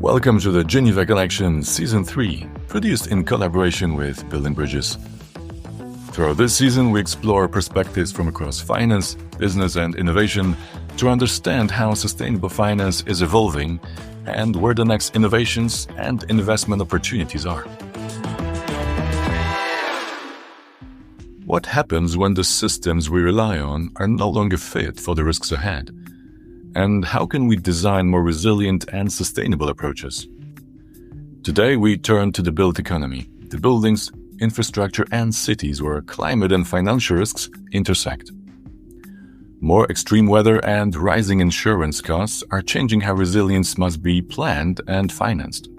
Welcome to the Geneva Collection Season 3, produced in collaboration with Building Bridges. Throughout this season, we explore perspectives from across finance, business and innovation to understand how sustainable finance is evolving and where the next innovations and investment opportunities are. What happens when the systems we rely on are no longer fit for the risks ahead? And how can we design more resilient and sustainable approaches? Today, we turn to the built economy, the buildings, infrastructure and cities where climate and financial risks intersect. More extreme weather and rising insurance costs are changing how resilience must be planned and financed.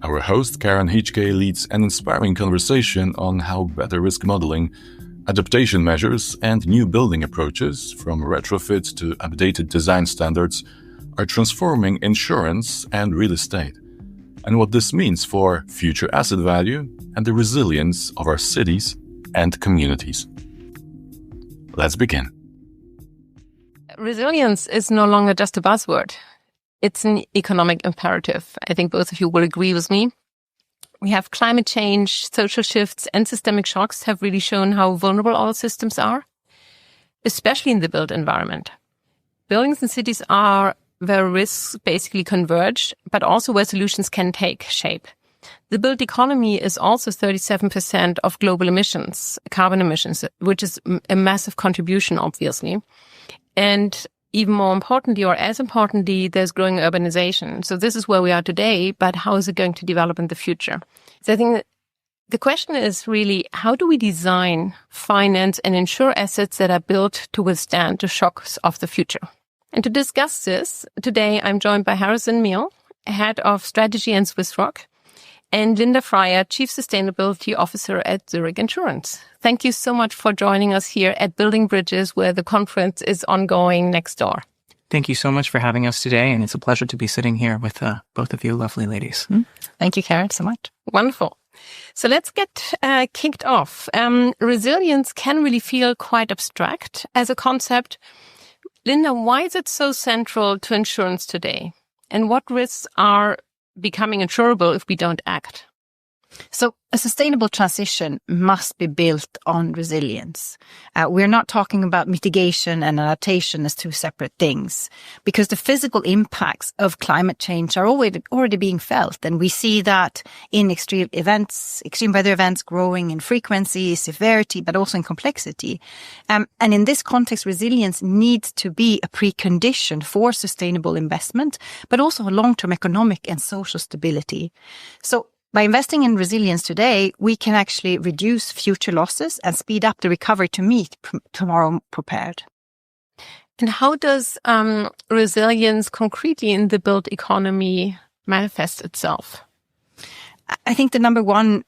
Our host, Karen Hitschke, leads an inspiring conversation on how better risk modeling, adaptation measures, and new building approaches, from retrofit to updated design standards, are transforming insurance and real estate, and what this means for future asset value and the resilience of our cities and communities. Let's begin. Resilience is no longer just a buzzword. It's an economic imperative. I think both of you will agree with me. We have climate change, social shifts, and systemic shocks have really shown how vulnerable our systems are, especially in the built environment. Buildings and cities are where risks basically converge, but also where solutions can take shape. The built economy is also 37% of global emissions, carbon emissions, which is a massive contribution, obviously. And even more importantly, or as importantly, there's growing urbanization. So this is where we are today, but how is it going to develop in the future? So I think that the question is really, how do we design, finance, and insure assets that are built to withstand the shocks of the future? And to discuss this, today I'm joined by Méan, Head of Strategy and Swissroc, and Linda Freiner, Chief Sustainability Officer at Zurich Insurance. Thank you so much for joining us here at Building Bridges, where the conference is ongoing next door. Thank you so much for having us today, and it's a pleasure to be sitting here with both of you lovely ladies. Thank you, Karen, so much. Wonderful. So let's get kicked off. Resilience can really feel quite abstract as a concept. Linda, why is it so central to insurance today? And what risks are becoming insurable if we don't act? So a sustainable transition must be built on resilience. We're not talking about mitigation and adaptation as two separate things, because the physical impacts of climate change are already being felt. And we see that in extreme weather events growing in frequency, severity, but also in complexity. And in this context, resilience needs to be a precondition for sustainable investment, but also long-term economic and social stability. So by investing in resilience today, we can actually reduce future losses and speed up the recovery to meet tomorrow prepared. And how does resilience concretely in the built economy manifest itself? I think the number one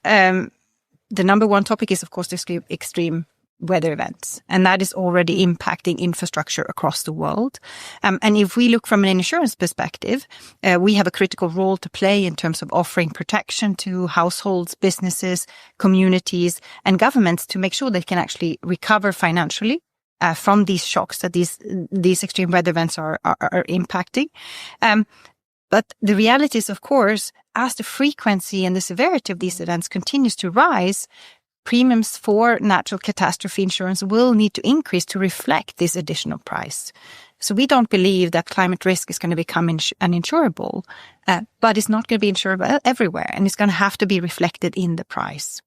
topic is, of course, the extreme weather events, and that is already impacting infrastructure across the world. And if we look from an insurance perspective, we have a critical role to play in terms of offering protection to households, businesses, communities, and governments to make sure they can actually recover financially from these shocks that these extreme weather events are impacting. But the reality is, of course, as the frequency and the severity of these events continues to rise, premiums for natural catastrophe insurance will need to increase to reflect this additional price. So we don't believe that climate risk is going to become uninsurable, but it's not going to be insurable everywhere, and it's going to have to be reflected in the price.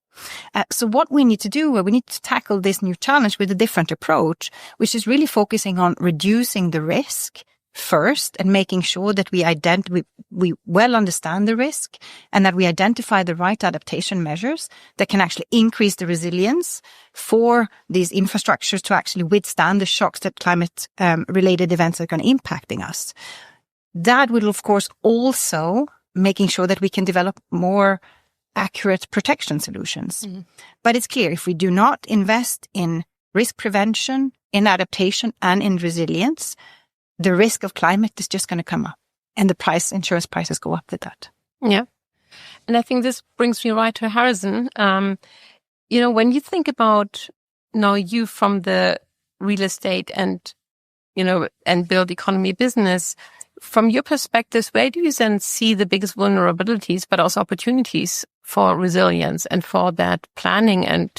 So what we need to do, we need to tackle this new challenge with a different approach, which is really focusing on reducing the risk first and making sure that we well understand the risk and that we identify the right adaptation measures that can actually increase the resilience for these infrastructures to actually withstand the shocks that climate related events are going to impacting us. That will, of course, also making sure that we can develop more accurate protection solutions. Mm-hmm. But it's clear, if we do not invest in risk prevention, in adaptation, and in resilience, the risk of climate is just going to come up, and the insurance prices go up with that. Yeah. And I think this brings me right to Harrison. When you think about now you from the real estate and build economy business, from your perspective, where do you then see the biggest vulnerabilities, but also opportunities for resilience and for that planning and,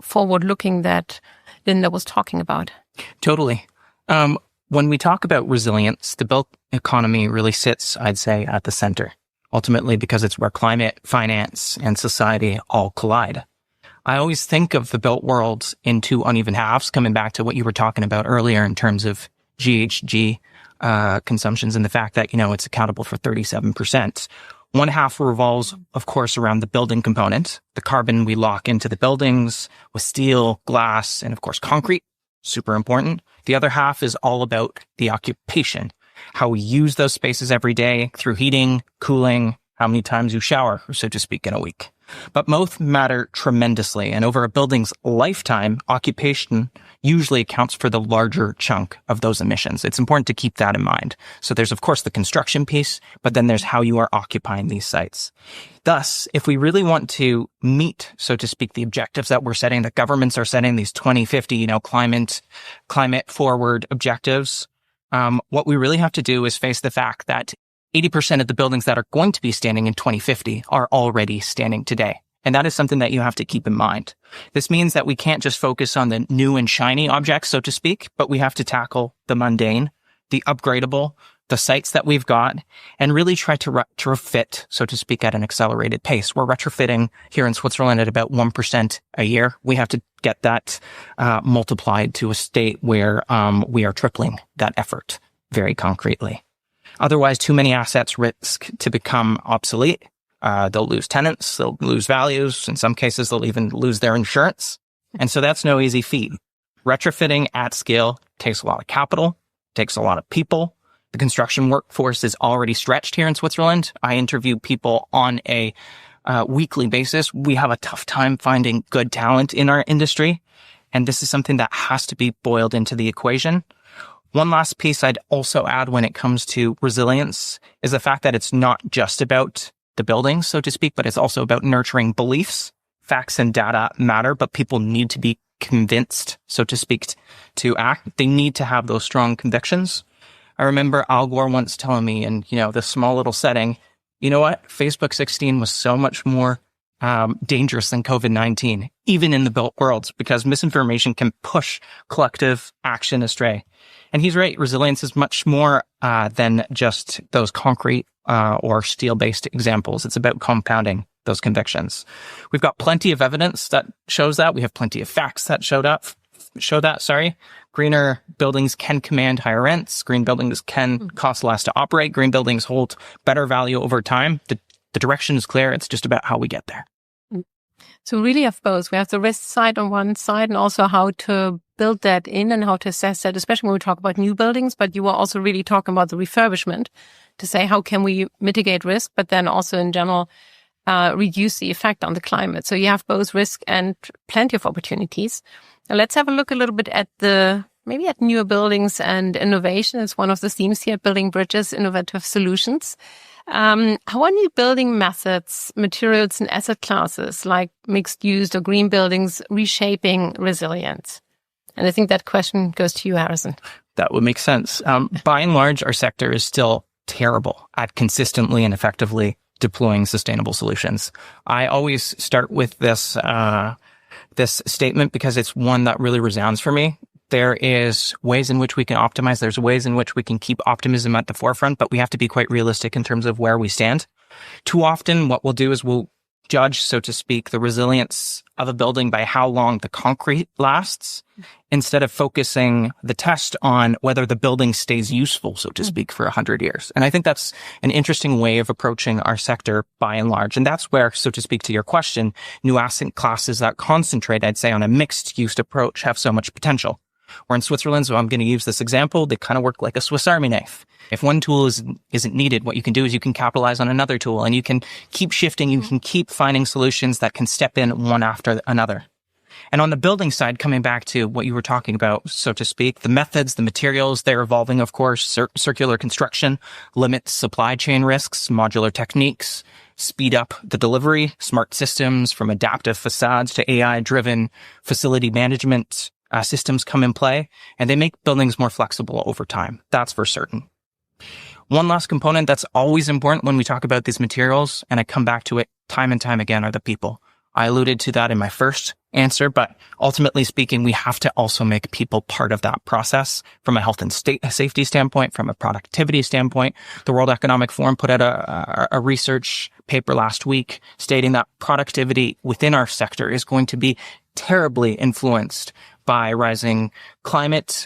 forward looking that Linda was talking about? Totally. When we talk about resilience, the built economy really sits, I'd say, at the center, ultimately because it's where climate, finance, and society all collide. I always think of the built world in two uneven halves, coming back to what you were talking about earlier in terms of GHG consumptions and the fact that, it's accountable for 37%. One half revolves, of course, around the building component, the carbon we lock into the buildings with steel, glass, and of course, concrete. Super important. The other half is all about the occupation, how we use those spaces every day through heating, cooling, how many times you shower, so to speak, in a week. But both matter tremendously. And over a building's lifetime, occupation usually accounts for the larger chunk of those emissions. It's important to keep that in mind. So there's, of course, the construction piece, but then there's how you are occupying these sites. Thus, if we really want to meet, so to speak, the objectives that we're setting, that governments are setting, these 2050, climate forward objectives, what we really have to do is face the fact that 80% of the buildings that are going to be standing in 2050 are already standing today. And that is something that you have to keep in mind. This means that we can't just focus on the new and shiny objects, so to speak, but we have to tackle the mundane, the upgradable, the sites that we've got, and really try to retrofit, so to speak, at an accelerated pace. We're retrofitting here in Switzerland at about 1% a year. We have to get that multiplied to a state where we are tripling that effort very concretely. Otherwise, too many assets risk to become obsolete. They'll lose tenants, they'll lose values. In some cases, they'll even lose their insurance. And so that's no easy feat. Retrofitting at scale takes a lot of capital, takes a lot of people. The construction workforce is already stretched here in Switzerland. I interview people on a weekly basis. We have a tough time finding good talent in our industry. And this is something that has to be boiled into the equation. One last piece I'd also add when it comes to resilience is the fact that it's not just about the buildings, so to speak, but it's also about nurturing beliefs. Facts and data matter, but people need to be convinced, so to speak, to act. They need to have those strong convictions. I remember Al Gore once telling me in, this small little setting, you know what? Facebook 16 was so much more dangerous than COVID-19, even in the built worlds, because misinformation can push collective action astray. And he's right. Resilience is much more than just those concrete or steel-based examples. It's about compounding those convictions. We've got plenty of evidence that shows that. We have plenty of facts that show that. Greener buildings can command higher rents. Green buildings can cost less to operate. Green buildings hold better value over time. The direction is clear. It's just about how we get there. So we really have both. We have the risk side on one side and also how to build that in and how to assess that, especially when we talk about new buildings. But you were also really talking about the refurbishment to say how can we mitigate risk, but then also in general reduce the effect on the climate. So you have both risk and plenty of opportunities. Now let's have a look a little bit at maybe at newer buildings and innovation. It's one of the themes here, building bridges, innovative solutions. How are new building methods, materials and asset classes like mixed use or green buildings reshaping resilience? And I think that question goes to you, Harrison. That would make sense. By and large, our sector is still terrible at consistently and effectively deploying sustainable solutions. I always start with this statement because it's one that really resounds for me. There is ways in which we can optimize. There's ways in which we can keep optimism at the forefront, but we have to be quite realistic in terms of where we stand. Too often, what we'll do is we'll judge, so to speak, the resilience of a building by how long the concrete lasts, instead of focusing the test on whether the building stays useful, so to speak, for 100 years. And I think that's an interesting way of approaching our sector by and large. And that's where, so to speak, to your question, new asset classes that concentrate, I'd say, on a mixed use approach have so much potential. We're in Switzerland, so I'm going to use this example. They kind of work like a Swiss Army knife. If one tool isn't needed, what you can do is you can capitalize on another tool, and you can keep shifting. You can keep finding solutions that can step in one after another. And on the building side, coming back to what you were talking about, so to speak, the methods, the materials, they're evolving, of course. Circular construction limits supply chain risks, modular techniques speed up the delivery, smart systems from adaptive facades to AI-driven facility management systems come in play, and they make buildings more flexible over time. That's for certain. One last component that's always important when we talk about these materials, and I come back to it time and time again, are the people. I alluded to that in my first answer, but ultimately speaking, we have to also make people part of that process from a health and safety standpoint, from a productivity standpoint. The World Economic Forum put out a research paper last week stating that productivity within our sector is going to be terribly influenced by rising climate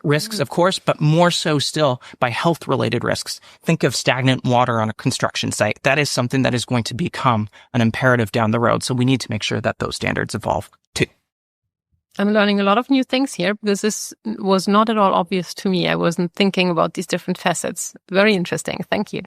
risks, of course, but more so still by health-related risks. Think of stagnant water on a construction site. That is something that is going to become an imperative down the road. So we need to make sure that those standards evolve too. I'm learning a lot of new things here because this was not at all obvious to me. I wasn't thinking about these different facets. Very interesting. Thank you.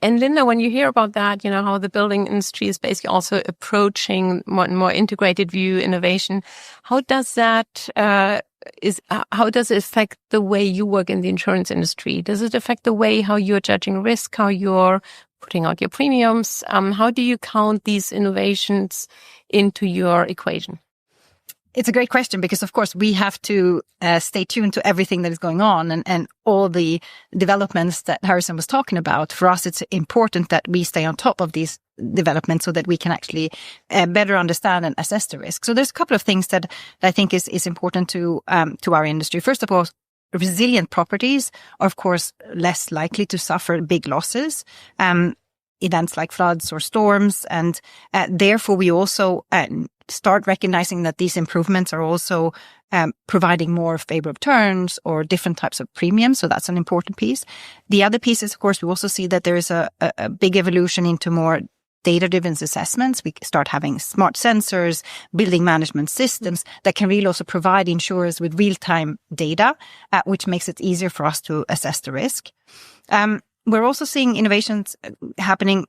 And Linda, when you hear about that, how the building industry is basically also approaching more integrated view innovation, how does that how does it affect the way you work in the insurance industry? Does it affect the way how you're judging risk, how you're putting out your premiums? How do you count these innovations into your equation? It's a great question because, of course, we have to stay tuned to everything that is going on and all the developments that Harrison was talking about. For us, it's important that we stay on top of these developments so that we can actually better understand and assess the risk. So there's a couple of things that I think is important to our industry. First of all, resilient properties are, of course, less likely to suffer big losses. Events like floods or storms. And therefore, we also start recognizing that these improvements are also providing more favorable returns or different types of premiums. So that's an important piece. The other piece is, of course, we also see that there is a big evolution into more data-driven assessments. We start having smart sensors, building management systems that can really also provide insurers with real-time data, which makes it easier for us to assess the risk. We're also seeing innovations happening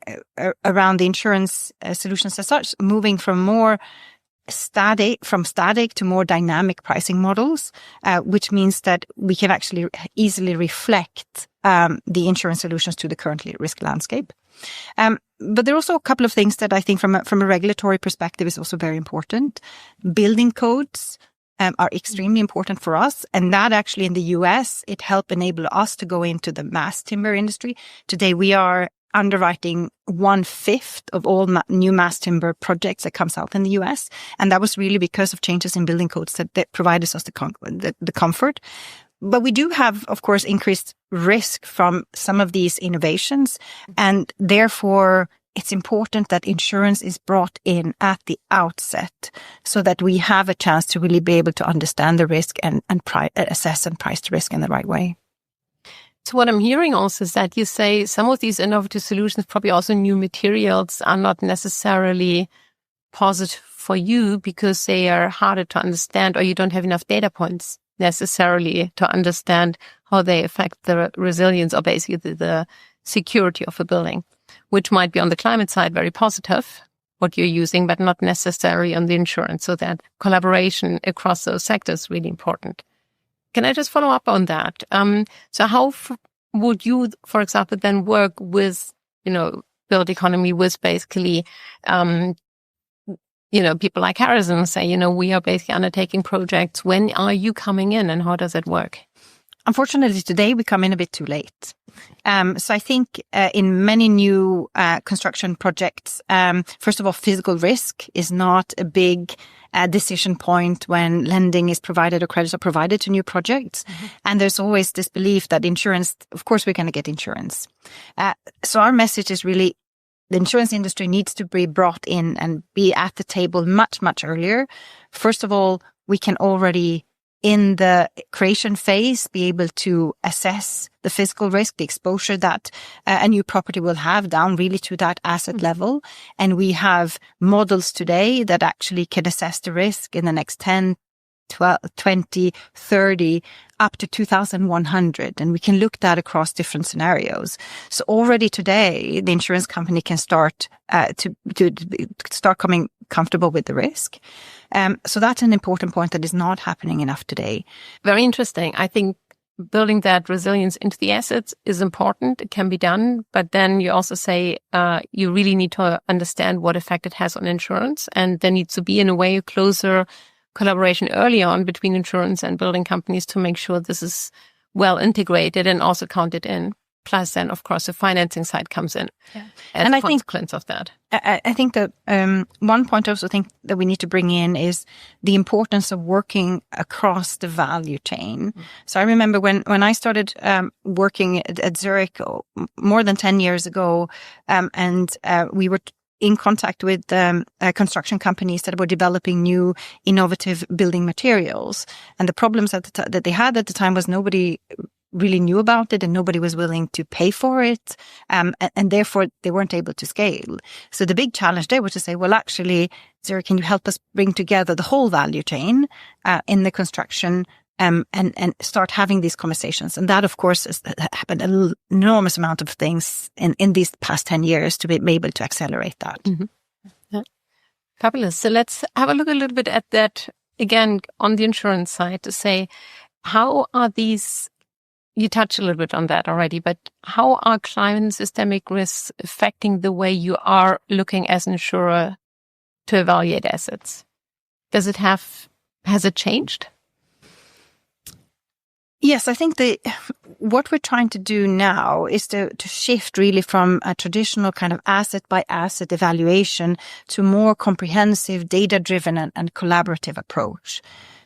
around the insurance solutions as such, moving from more static to more dynamic pricing models, which means that we can actually easily reflect the insurance solutions to the current risk landscape. But there are also a couple of things that I think from a regulatory perspective is also very important. Building codes are extremely important for us. And that actually in the US, it helped enable us to go into the mass timber industry. Today, we are underwriting 1/5 of all new mass timber projects that comes out in the US. And that was really because of changes in building codes that provided us the comfort. But we do have, of course, increased risk from some of these innovations. And therefore, it's important that insurance is brought in at the outset so that we have a chance to really be able to understand the risk and assess and price the risk in the right way. So what I'm hearing also is that you say some of these innovative solutions, probably also new materials, are not necessarily positive for you because they are harder to understand or you don't have enough data points necessarily to understand how they affect the resilience or basically the security of a building, which might be on the climate side very positive, what you're using, but not necessarily on the insurance. So that collaboration across those sectors is really important. Can I just follow up on that? So how would you, for example, then work with, build economy with basically, people like Harrison say, we are basically undertaking projects. When are you coming in and how does it work? Unfortunately, today we come in a bit too late. So I think in many new construction projects, first of all, physical risk is not a big decision point when lending is provided or credits are provided to new projects. Mm-hmm. And there's always this belief that insurance, of course, we're going to get insurance. So our message is really the insurance industry needs to be brought in and be at the table much, much earlier. First of all, we can already in the creation phase, be able to assess the physical risk, the exposure that a new property will have down really to that asset level. And we have models today that actually can assess the risk in the next 10, 12, 20, 30, up to 2,100. And we can look that across different scenarios. So already today, the insurance company can start to start coming comfortable with the risk. So that's an important point that is not happening enough today. Very interesting. I think building that resilience into the assets is important. It can be done. But then you also say you really need to understand what effect it has on insurance. And there needs to be, in a way, a closer collaboration early on between insurance and building companies to make sure this is well integrated and also counted in. Plus, then, of course, the financing side comes in as a consequence of that. I think that one point I also think that we need to bring in is the importance of working across the value chain. So I remember when I started working at Zurich more than 10 years ago, and we were in contact with construction companies that were developing new innovative building materials. And the problems that they had at the time was nobody really knew about it and nobody was willing to pay for it. And therefore they weren't able to scale. So the big challenge there was to say, well, actually, Zurich, can you help us bring together the whole value chain in the construction and start having these conversations? And that, of course, has happened an enormous amount of things in these past 10 years to be able to accelerate that. Mm-hmm. Yeah. Fabulous. So let's have a look a little bit at that again on the insurance side to say, how are these, you touched a little bit on that already, but how are climate and systemic risks affecting the way you are looking as an insurer to evaluate assets? Has it changed? Yes, I think what we're trying to do now is to shift really from a traditional kind of asset by asset evaluation to a more comprehensive, data-driven and collaborative approach.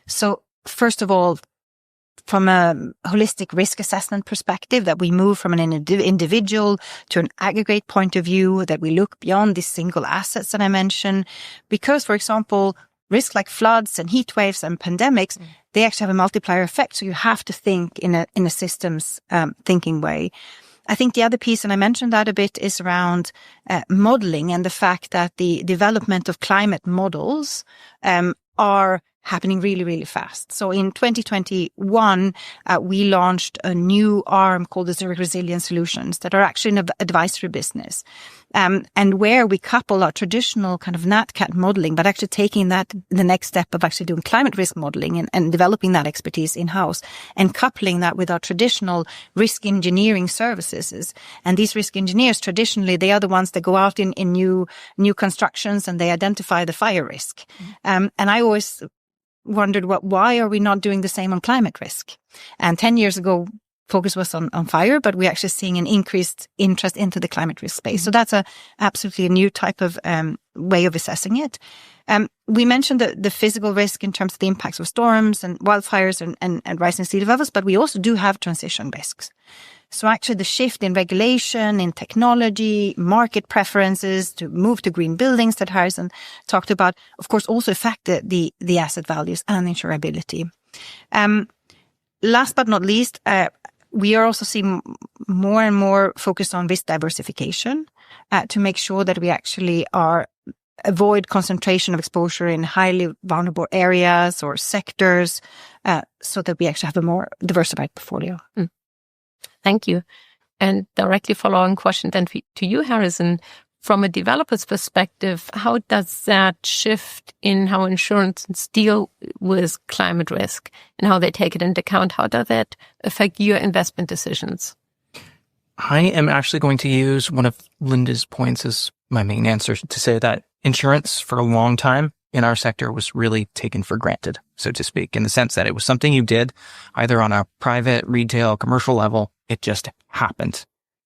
So first of all, from a holistic risk assessment perspective, that we move from an individual to an aggregate point of view, that we look beyond these single assets that I mentioned. Because, for example, risks like floods and heat waves and pandemics, they actually have a multiplier effect. So you have to think in a systems thinking way. I think the other piece, and I mentioned that a bit, is around modeling and the fact that the development of climate models are happening really, really fast. So in 2021, we launched a new arm called the Zurich Resilience Solutions that are actually an advisory business. And where we couple our traditional kind of NatCat modeling, but actually taking that the next step of actually doing climate risk modeling and developing that expertise in-house and coupling that with our traditional risk engineering services. And these risk engineers, traditionally, they are the ones that go out in new constructions and they identify the fire risk. And I always wondered, why are we not doing the same on climate risk? And 10 years ago, focus was on fire, but we're actually seeing an increased interest into the climate risk space. So that's absolutely a new type of way of assessing it. We mentioned the physical risk in terms of the impacts of storms and wildfires and rising sea levels, but we also do have transition risks. So actually the shift in regulation, in technology, market preferences to move to green buildings that Harrison talked about, of course, also affect the asset values and insurability. Last but not least, we are also seeing more and more focus on risk diversification to make sure that we actually avoid concentration of exposure in highly vulnerable areas or sectors, so that we actually have a more diversified portfolio. Thank you. And directly following question then to you, Harrison, from a developer's perspective, how does that shift in how insurance deal with climate risk and how they take it into account? How does that affect your investment decisions? I am actually going to use one of Linda's points as my main answer to say that insurance for a long time in our sector was really taken for granted, so to speak, in the sense that it was something you did either on a private, retail, commercial level. It just happened.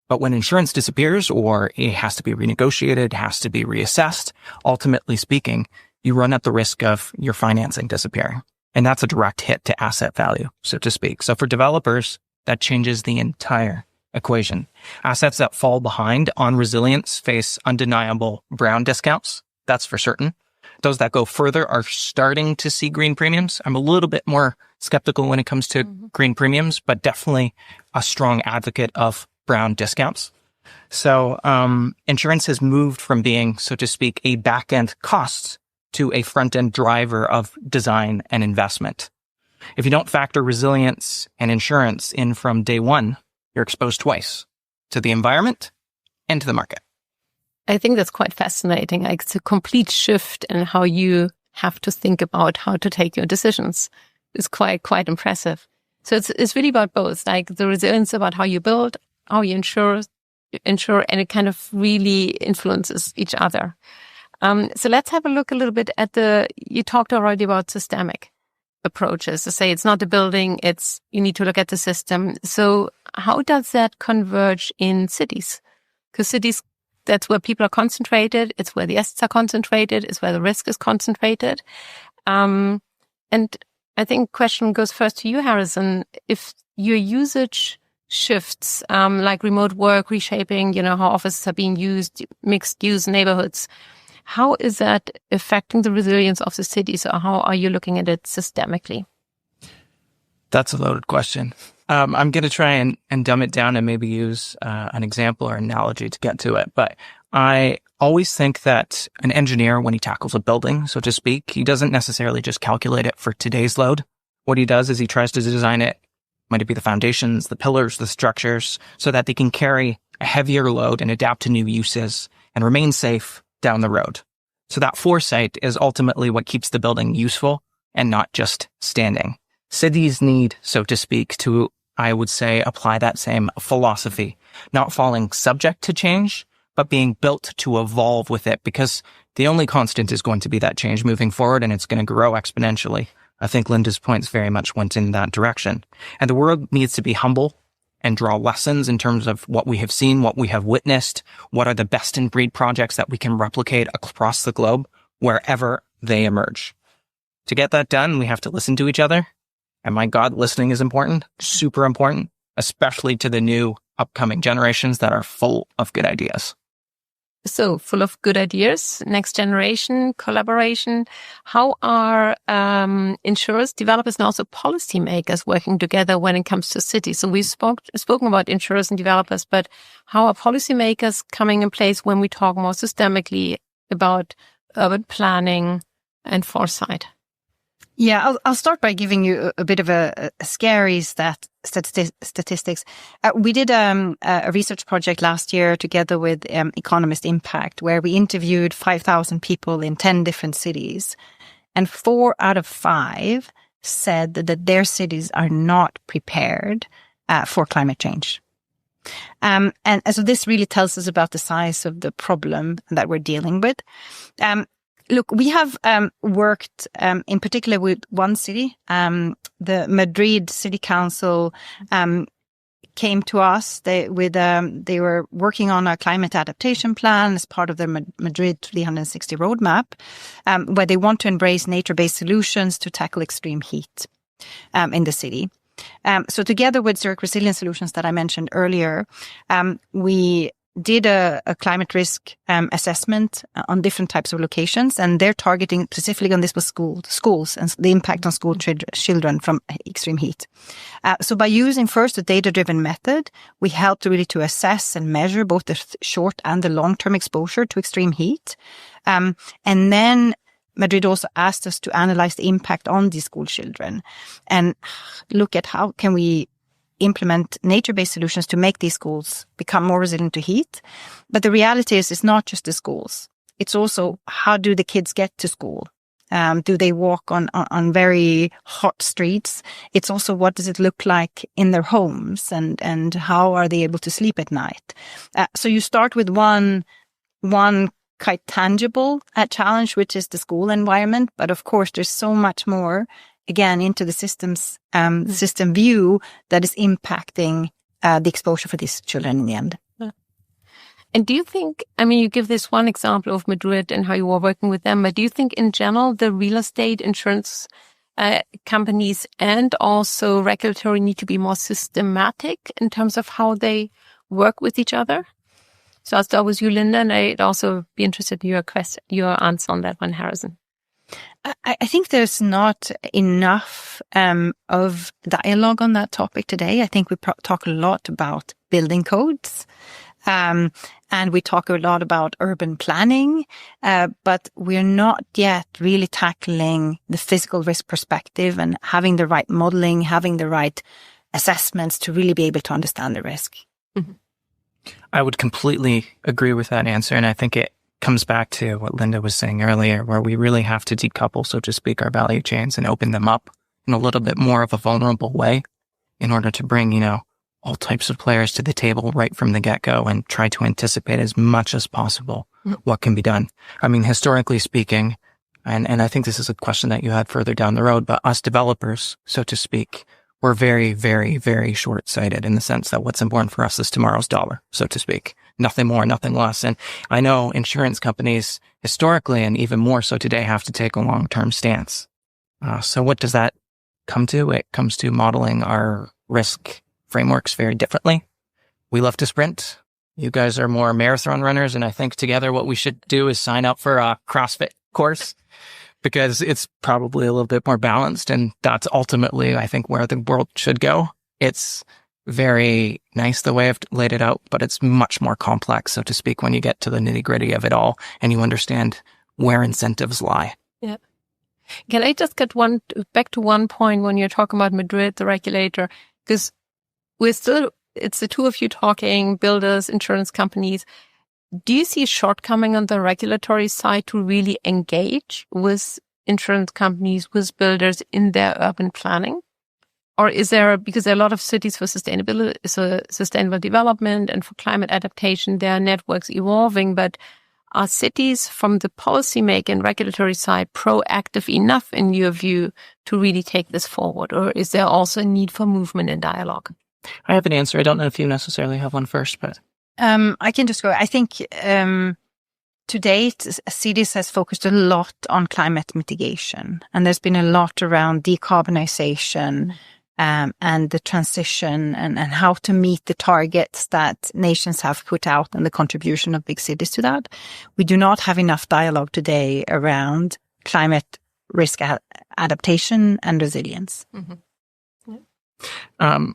But when insurance disappears or it has to be renegotiated, has to be reassessed, ultimately speaking, you run at the risk of your financing disappearing. And that's a direct hit to asset value, so to speak. So for developers, that changes the entire equation. Assets that fall behind on resilience face undeniable brown discounts. That's for certain. Those that go further are starting to see green premiums. I'm a little bit more skeptical when it comes to green premiums, but definitely a strong advocate of brown discounts. So insurance has moved from being, so to speak, a back-end cost to a front-end driver of design and investment. If you don't factor resilience and insurance in from day one, you're exposed twice to the environment and to the market. I think that's quite fascinating. Like, it's a complete shift in how you have to think about how to take your decisions. It's quite impressive. So it's really about both, like the resilience about how you build, how you insure, and it kind of really influences each other. So let's have a look a little bit at you talked already about systemic. approaches to say it's not the building, you need to look at the system. So how does that converge in cities? Because cities, that's where people are concentrated. It's where the assets are concentrated. It's where the risk is concentrated. And I think question goes first to you, Harrison. If your usage shifts, like remote work, reshaping, how offices are being used, mixed use neighborhoods, how is that affecting the resilience of the cities, or how are you looking at it systemically? That's a loaded question. I'm going to try and dumb it down and maybe use an example or analogy to get to it. But I always think that an engineer, when he tackles a building, so to speak, he doesn't necessarily just calculate it for today's load. What he does is he tries to design it, might it be the foundations, the pillars, the structures, so that they can carry a heavier load and adapt to new uses and remain safe down the road. So that foresight is ultimately what keeps the building useful and not just standing. Cities need, so to speak, to, I would say, apply that same philosophy, not falling subject to change, but being built to evolve with it, because the only constant is going to be that change moving forward, and it's going to grow exponentially. I think Linda's points very much went in that direction. And the world needs to be humble and draw lessons in terms of what we have seen, what we have witnessed, what are the best in breed projects that we can replicate across the globe wherever they emerge. To get that done, we have to listen to each other. And my God, listening is important, super important, especially to the new upcoming generations that are full of good ideas. So full of good ideas, next generation, collaboration. How are insurers, developers, and also policymakers working together when it comes to cities? So we've spoken about insurers and developers, but how are policymakers coming in place when we talk more systemically about urban planning and foresight? Yeah, I'll start by giving you a bit of a scary statistics. We did a research project last year together with Economist Impact, where we interviewed 5,000 people in 10 different cities. And 4 out of 5 said that their cities are not prepared for climate change. And so this really tells us about the size of the problem that we're dealing with. Look, we have worked in particular with one city. The Madrid City Council came to us. They were working on a climate adaptation plan as part of their Madrid 360 roadmap, where they want to embrace nature-based solutions to tackle extreme heat in the city. So together with Zurich Resilience Solutions that I mentioned earlier, we did a climate risk assessment on different types of locations, and they're targeting specifically on this was schools and the impact on school children from extreme heat. So by using first a data-driven method, we helped really to assess and measure both the short and the long-term exposure to extreme heat. And then Madrid also asked us to analyze the impact on these school children and look at how can we implement nature-based solutions to make these schools become more resilient to heat. But the reality is it's not just the schools. It's also how do the kids get to school? Do they walk on very hot streets? It's also what does it look like in their homes and how are they able to sleep at night? So you start with one quite tangible challenge, which is the school environment. But of course, there's so much more again, into the system view that is impacting the exposure for these children in the end. And do you think, you give this one example of Madrid and how you were working with them, but do you think in general the real estate insurance companies and also regulatory need to be more systematic in terms of how they work with each other? So I'll start with you, Linda, and I'd also be interested in your answer on that one, Harrison. I think there's not enough of dialogue on that topic today. I think we talk a lot about building codes, and we talk a lot about urban planning, but we're not yet really tackling the physical risk perspective and having the right modeling, having the right assessments to really be able to understand the risk. Mm-hmm. I would completely agree with that answer, and I think it comes back to what Linda was saying earlier, where we really have to decouple, so to speak, our value chains and open them up in a little bit more of a vulnerable way in order to bring, all types of players to the table right from the get-go and try to anticipate as much as possible what can be done. Historically speaking, and I think this is a question that you had further down the road, but us developers, so to speak, we're very, very, very short-sighted in the sense that what's important for us is tomorrow's dollar, so to speak. Nothing more, nothing less. And I know insurance companies historically, and even more so today, have to take a long-term stance. So what does that come to? It comes to modeling our risk frameworks very differently. We love to sprint. You guys are more marathon runners. And I think together what we should do is sign up for a CrossFit course, because it's probably a little bit more balanced. And that's ultimately, I think, where the world should go. It's very nice the way I've laid it out, but it's much more complex, so to speak, when you get to the nitty gritty of it all and you understand where incentives lie. Yeah. Can I just get back to one point when you're talking about Madrid, the regulator, because it's the two of you talking, builders, insurance companies. Do you see a shortcoming on the regulatory side to really engage with insurance companies, with builders in their urban planning? Or is there, because there are a lot of cities for sustainable development and for climate adaptation, there are networks evolving, but are cities from the policymaker and regulatory side proactive enough in your view to really take this forward? Or is there also a need for movement and dialogue? I have an answer. I don't know if you necessarily have one first, but I can just go. I think to date, cities has focused a lot on climate mitigation, and there's been a lot around decarbonization and the transition and how to meet the targets that nations have put out and the contribution of big cities to that. We do not have enough dialogue today around climate risk adaptation and resilience. Mm-hmm. Yeah.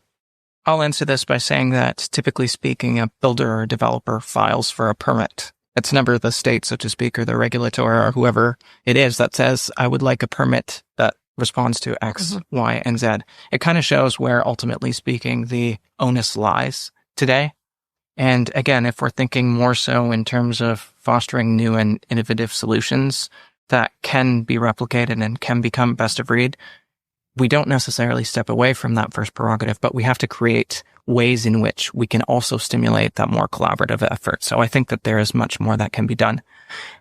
I'll answer this by saying that, typically speaking, a builder or developer files for a permit. It's never the state, so to speak, or the regulator or whoever it is that says, I would like a permit that responds to X, Y, and Z. It kind of shows where, ultimately speaking, the onus lies today. And again, if we're thinking more so in terms of fostering new and innovative solutions that can be replicated and can become best of breed, we don't necessarily step away from that first prerogative, but we have to create ways in which we can also stimulate that more collaborative effort. So I think that there is much more that can be done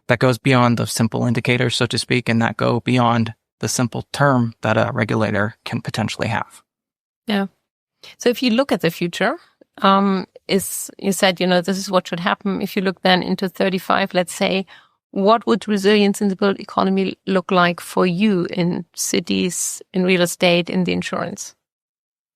that goes beyond the simple indicators, so to speak, and that go beyond the simple term that a regulator can potentially have. Yeah. So if you look at the future, you said, this is what should happen. If you look then into 35, let's say, what would resilience in the built economy look like for you in cities, in real estate, in the insurance?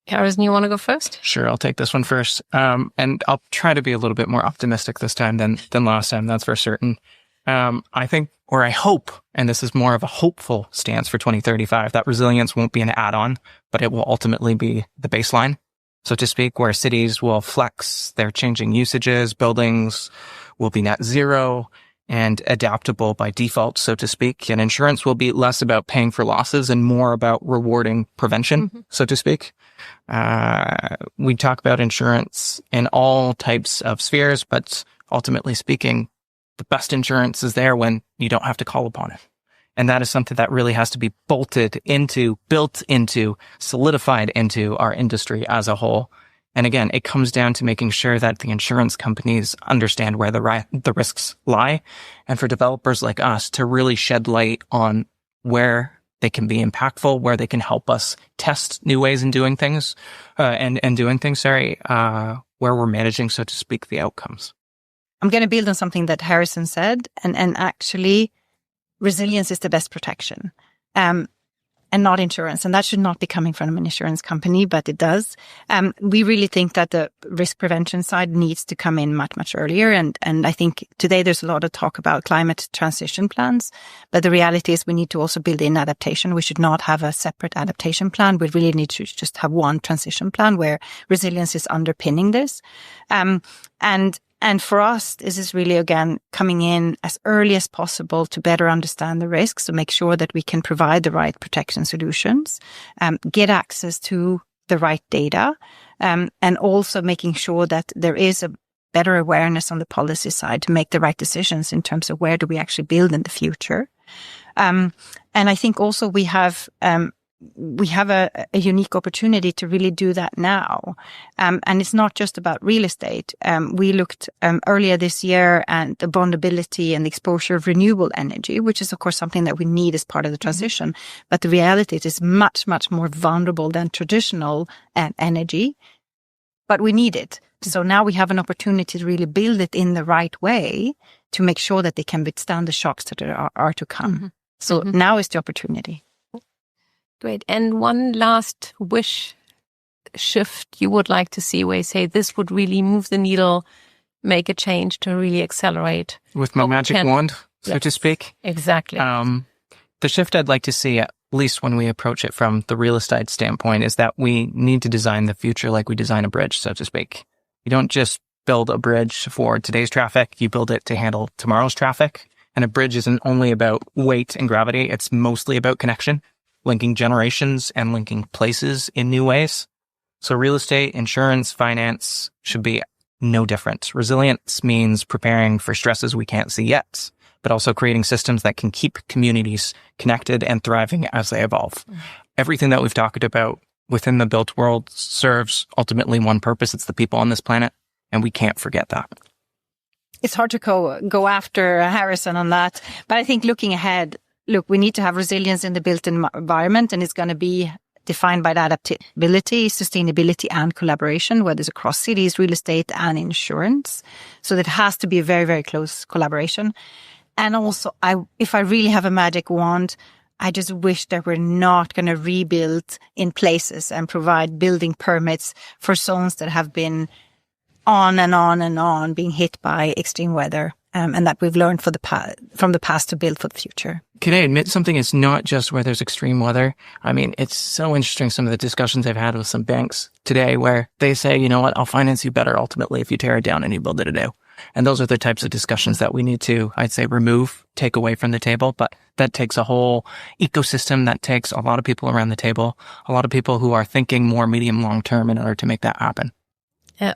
Harrison, you want to go first? Sure, I'll take this one first. And I'll try to be a little bit more optimistic this time than last time, that's for certain. I think, or I hope, and this is more of a hopeful stance for 2035, that resilience won't be an add-on, but it will ultimately be the baseline, so to speak, where cities will flex their changing usages, buildings will be net zero, and adaptable by default, so to speak. And insurance will be less about paying for losses and more about rewarding prevention, so to speak. We talk about insurance in all types of spheres, but ultimately speaking, the best insurance is there when you don't have to call upon it. And that is something that really has to be built into, solidified into our industry as a whole. And again, it comes down to making sure that the insurance companies understand where the risks lie, and for developers like us to really shed light on where they can be impactful, where they can help us test new ways in doing things, where we're managing, so to speak, the outcomes. I'm going to build on something that Harrison said, and actually, resilience is the best protection. And not insurance. And that should not be coming from an insurance company, but it does. We really think that the risk prevention side needs to come in much, much earlier. And I think today there's a lot of talk about climate transition plans, but the reality is we need to also build in adaptation. We should not have a separate adaptation plan. We really need to just have one transition plan where resilience is underpinning this. And for us, this is really, again, coming in as early as possible to better understand the risks, to make sure that we can provide the right protection solutions, get access to the right data, and also making sure that there is a better awareness on the policy side to make the right decisions in terms of where do we actually build in the future. And I think also we have we have a unique opportunity to really do that now. And it's not just about real estate. We looked earlier this year at the vulnerability and the exposure of renewable energy, which is, of course, something that we need as part of the transition. But the reality is it's much, much more vulnerable than traditional energy, but we need it. So now we have an opportunity to really build it in the right way to make sure that they can withstand the shocks that are to come. So now is the opportunity. Great. And one last wish shift you would like to see where you say this would really move the needle, make a change to really accelerate. With my magic wand, so to speak. Exactly. The shift I'd like to see, at least when we approach it from the real estate standpoint, is that we need to design the future like we design a bridge, so to speak. You don't just build a bridge for today's traffic, you build it to handle tomorrow's traffic. And a bridge isn't only about weight and gravity, it's mostly about connection, linking generations and linking places in new ways. So real estate, insurance, finance should be no different. Resilience means preparing for stresses we can't see yet, but also creating systems that can keep communities connected and thriving as they evolve. Everything that we've talked about within the built world serves ultimately one purpose. It's the people on this planet, and we can't forget that. It's hard to go after Harrison on that, but I think looking ahead, we need to have resilience in the built environment, and it's going to be defined by the adaptability, sustainability, and collaboration, whether it's across cities, real estate, and insurance. So that has to be a very, very close collaboration. And also, if I really have a magic wand, I just wish that we're not going to rebuild in places and provide building permits for zones that have been on and on and on being hit by extreme weather, and that we've learned from the past to build for the future. Can I admit something? It's not just where there's extreme weather. I mean, it's so interesting, some of the discussions I've had with some banks today where they say, you know what, I'll finance you better ultimately if you tear it down and you build it anew. And those are the types of discussions that we need to, I'd say, take away from the table. But that takes a whole ecosystem. That takes a lot of people around the table, a lot of people who are thinking more medium, long term in order to make that happen. Yeah.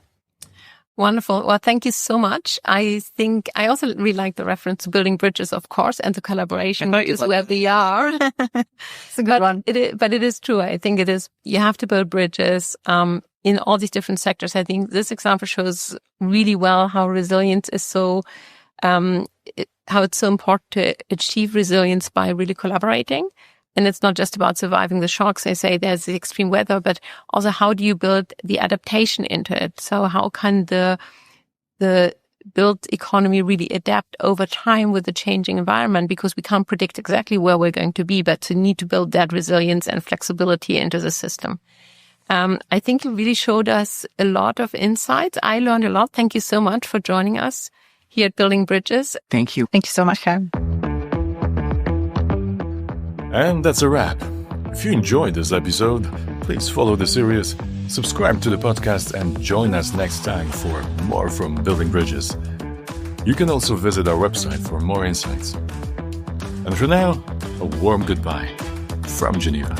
Wonderful. Well, thank you so much. I think I also really like the reference to building bridges, of course, and the collaboration is where we are. It's a good one. But it is true. I think it is, you have to build bridges, in all these different sectors. I think this example shows really well how resilience is so, how it's so important to achieve resilience by really collaborating. And it's not just about surviving the shocks. I say there's the extreme weather, but also how do you build the adaptation into it? So how can the built economy really adapt over time with the changing environment? Because we can't predict exactly where we're going to be, but you need to build that resilience and flexibility into the system. I think you really showed us a lot of insights. I learned a lot. Thank you so much for joining us here at Building Bridges. Thank you. Thank you so much, Karen. And that's a wrap. If you enjoyed this episode, please follow the series, subscribe to the podcast, and join us next time for more from Building Bridges. You can also visit our website for more insights. And for now, a warm goodbye from Geneva.